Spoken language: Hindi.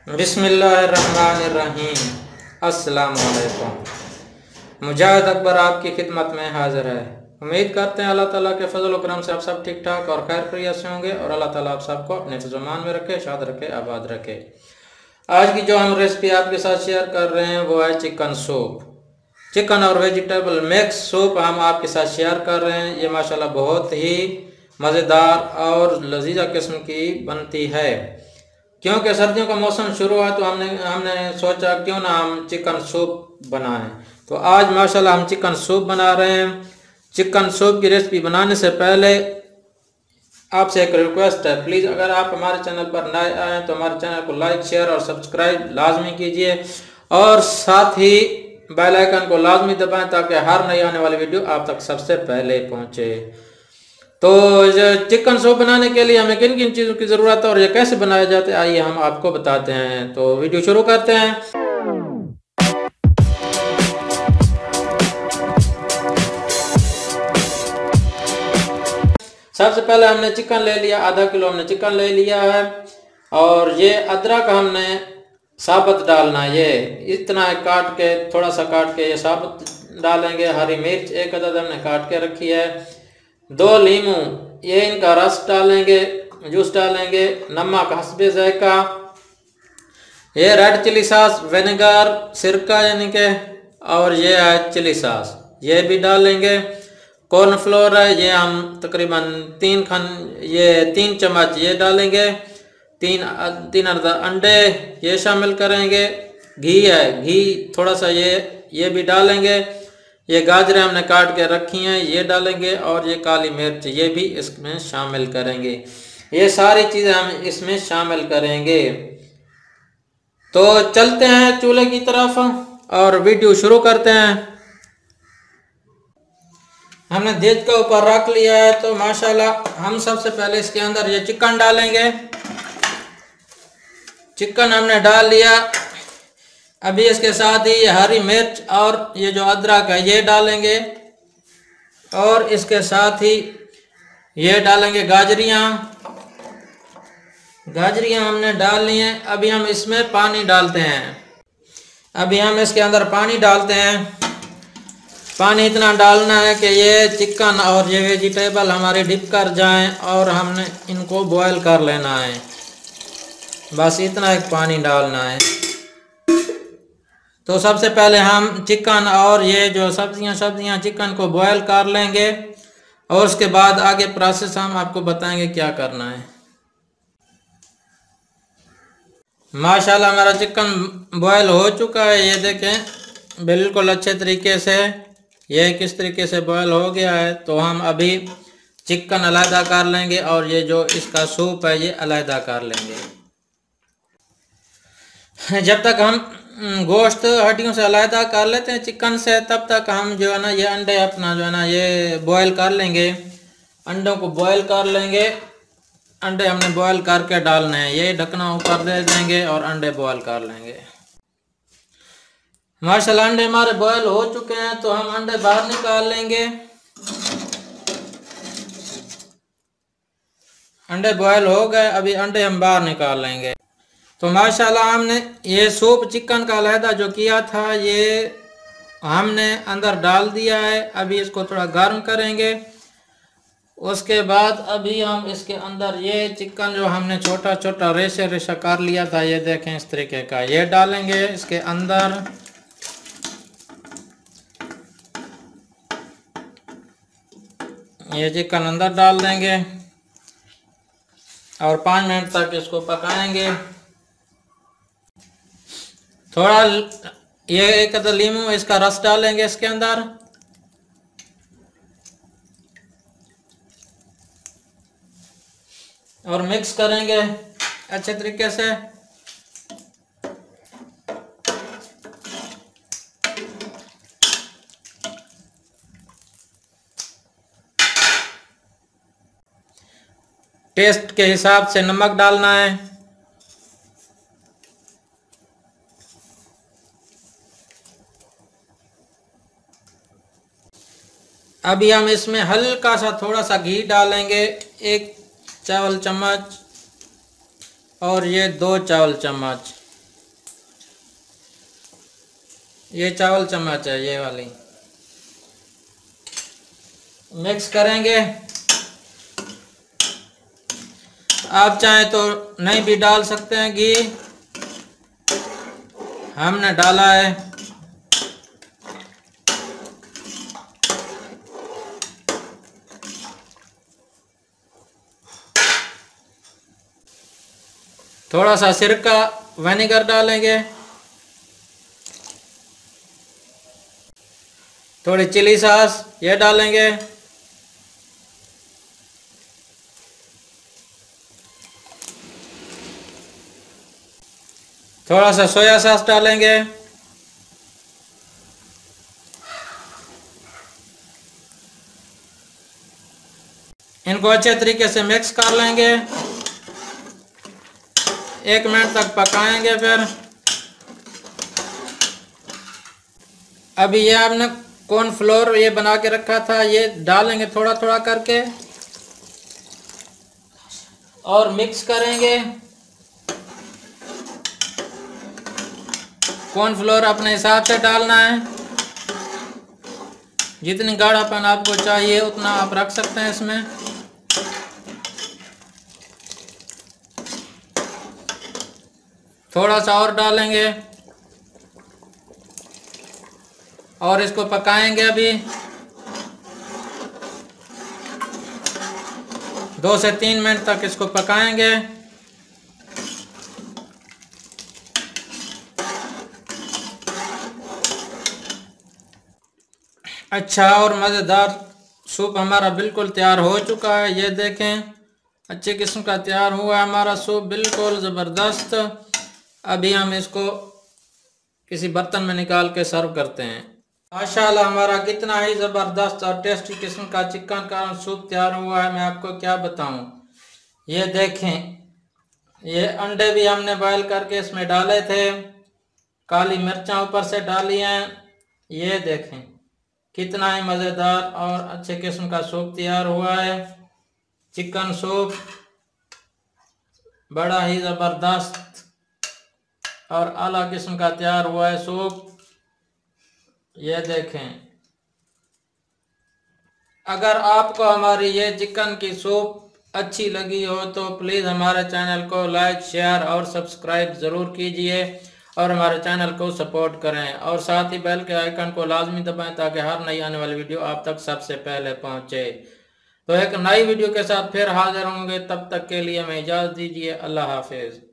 बिस्मिल्लाहिर्रहमानिर्रहीम। अस्सलाम वालेकुम। मुजाहिद अकबर आपकी खिदमत में हाजिर है। उम्मीद करते हैं अल्लाह ताला के फजल और करम से आप सब ठीक ठाक और खैर खैरियत से होंगे और अल्लाह ताला आप सबको अपने फ़ज़ल-ओ-मान में रखे, शाद रखे, आबाद रखे। आज की जो हम रेसिपी आपके साथ शेयर कर रहे हैं वो है चिकन सूप। चिकन और वेजिटेबल मिक्स सूप हम आपके साथ शेयर कर रहे हैं। ये माशाल्लाह बहुत ही मज़ेदार और लजीजा किस्म की बनती है। क्योंकि सर्दियों का मौसम शुरू हुआ तो हमने सोचा क्यों ना हम चिकन सूप बनाएं। तो आज माशाल्लाह हम चिकन सूप बना रहे हैं। चिकन सूप की रेसिपी बनाने से पहले आपसे एक रिक्वेस्ट है, प्लीज़ अगर आप हमारे चैनल पर नए आए हैं तो हमारे चैनल को लाइक, शेयर और सब्सक्राइब लाजमी कीजिए और साथ ही बेल आइकन को लाजमी दबाएं ताकि हर नई आने वाली वीडियो आप तक सबसे पहले पहुंचे। तो चिकन सूप बनाने के लिए हमें किन किन चीज़ों की ज़रूरत है और ये कैसे बनाया जाता है आइए हम आपको बताते हैं। तो वीडियो शुरू करते हैं। सबसे पहले हमने चिकन ले लिया, आधा किलो हमने चिकन ले लिया है और ये अदरक हमने साबुत डालना है। ये इतना काट के, थोड़ा सा काट के ये साबुत डालेंगे। हरी मिर्च एक अदद हमने काट के रखी है। 2 लीमू ये इनका रस डालेंगे, जूस डालेंगे। नमक हस्बे ज़ायका। ये रेड चिली सॉस, विनेगर, सिरका यानी के, और ये है चिली सॉस, ये भी डालेंगे। कॉर्नफ्लोर है, ये हम तकरीबन 3 चम्मच ये डालेंगे। 3 अंडे ये शामिल करेंगे। घी है, घी थोड़ा सा ये भी डालेंगे। ये गाजरें हमने काट के रखी हैं ये डालेंगे और ये काली मिर्च ये भी इसमें शामिल करेंगे। ये सारी चीज़ें हम इसमें शामिल करेंगे। तो चलते हैं चूल्हे की तरफ और वीडियो शुरू करते हैं। हमने देग के ऊपर रख लिया है तो माशाल्लाह हम सबसे पहले इसके अंदर ये चिकन डालेंगे। चिकन हमने डाल लिया। अभी इसके साथ ही हरी मिर्च और ये जो अदरक है ये डालेंगे और इसके साथ ही ये डालेंगे गाजरियाँ हमने डाल ली हैं। अभी हम इसमें पानी डालते हैं। अभी हम इसके अंदर पानी डालते हैं। पानी इतना डालना है कि ये चिकन और ये वेजिटेबल हमारे डिप कर जाएं और हमने इनको बॉयल कर लेना है। बस इतना एक पानी डालना है। तो सबसे पहले हम चिकन और ये जो सब्जियां चिकन को बॉयल कर लेंगे और उसके बाद आगे प्रोसेस हम आपको बताएंगे क्या करना है। माशाल्लाह हमारा चिकन बॉयल हो चुका है। ये देखें बिल्कुल अच्छे तरीके से ये किस तरीके से बॉयल हो गया है। तो हम अभी चिकन अलहदा कर लेंगे और ये जो इसका सूप है ये अलहदा कर लेंगे। जब तक हम गोश्त हड्डियों से अलहदा कर लेते हैं चिकन से, तब तक हम जो है ना ये अंडे अपना जो है ना ये बॉयल कर लेंगे। अंडों को बॉयल कर लेंगे। अंडे हमने बॉयल करके डालने हैं। ये ढकना ऊपर दे देंगे और अंडे बॉयल कर लेंगे। माशाल्लाह अंडे हमारे बॉयल हो चुके हैं तो हम अंडे बाहर निकाल लेंगे। अंडे बॉयल हो गए, अभी अंडे हम बाहर निकाल लेंगे। तो माशाल्लाह हमने ये सूप चिकन का अलहदा जो किया था ये हमने अंदर डाल दिया है। अभी इसको थोड़ा गर्म करेंगे। उसके बाद अभी हम इसके अंदर ये चिकन जो हमने छोटा छोटा रेशा कर लिया था ये देखें इस तरीके का ये डालेंगे इसके अंदर। ये चिकन अंदर डाल देंगे और 5 मिनट तक इसको पकाएंगे। थोड़ा ये एक अदद लीमू इसका रस डालेंगे इसके अंदर और मिक्स करेंगे अच्छे तरीके से। टेस्ट के हिसाब से नमक डालना है। अभी हम इसमें हल्का सा थोड़ा सा घी डालेंगे, 1 चावल चम्मच और ये 2 चावल चम्मच। ये चावल चम्मच है, ये वाली। मिक्स करेंगे। आप चाहें तो नहीं भी डाल सकते हैं घी, हमने डाला है। थोड़ा सा सिरका विनेगर डालेंगे, थोड़ी चिली सॉस ये डालेंगे, थोड़ा सा सोया सॉस डालेंगे, इनको अच्छे तरीके से मिक्स कर लेंगे। 1 मिनट तक पकाएंगे। फिर अभी ये हमने कॉर्नफ्लोर ये बना के रखा था, ये डालेंगे थोड़ा थोड़ा करके और मिक्स करेंगे। कॉर्नफ्लोर अपने हिसाब से डालना है, जितनी गाढ़ापन आपको चाहिए उतना आप रख सकते हैं इसमें। थोड़ा सा और डालेंगे और इसको पकाएंगे अभी 2 से 3 मिनट तक इसको पकाएंगे। अच्छा और मज़ेदार सूप हमारा बिल्कुल तैयार हो चुका है। ये देखें, अच्छे किस्म का तैयार हुआ है हमारा सूप, बिल्कुल ज़बरदस्त। अभी हम इसको किसी बर्तन में निकाल के सर्व करते हैं। माशाल्लाह हमारा कितना ही ज़बरदस्त और टेस्टी किस्म का चिकन का सूप तैयार हुआ है, मैं आपको क्या बताऊं। ये देखें, ये अंडे भी हमने बॉयल करके इसमें डाले थे, काली मिर्चां ऊपर से डाली हैं। ये देखें कितना ही मज़ेदार और अच्छे किस्म का सूप तैयार हुआ है। चिकन सूप बड़ा ही ज़बरदस्त और आला किस्म का तैयार हुआ है सूप। ये देखें, अगर आपको हमारी ये चिकन की सूप अच्छी लगी हो तो प्लीज़ हमारे चैनल को लाइक, शेयर और सब्सक्राइब ज़रूर कीजिए और हमारे चैनल को सपोर्ट करें और साथ ही बेल के आइकन को लाजमी दबाएं ताकि हर नई आने वाली वीडियो आप तक सबसे पहले पहुंचे। तो एक नई वीडियो के साथ फिर हाजिर होंगे, तब तक के लिए हमें इजाज़त दीजिए। अल्लाह हाफिज़।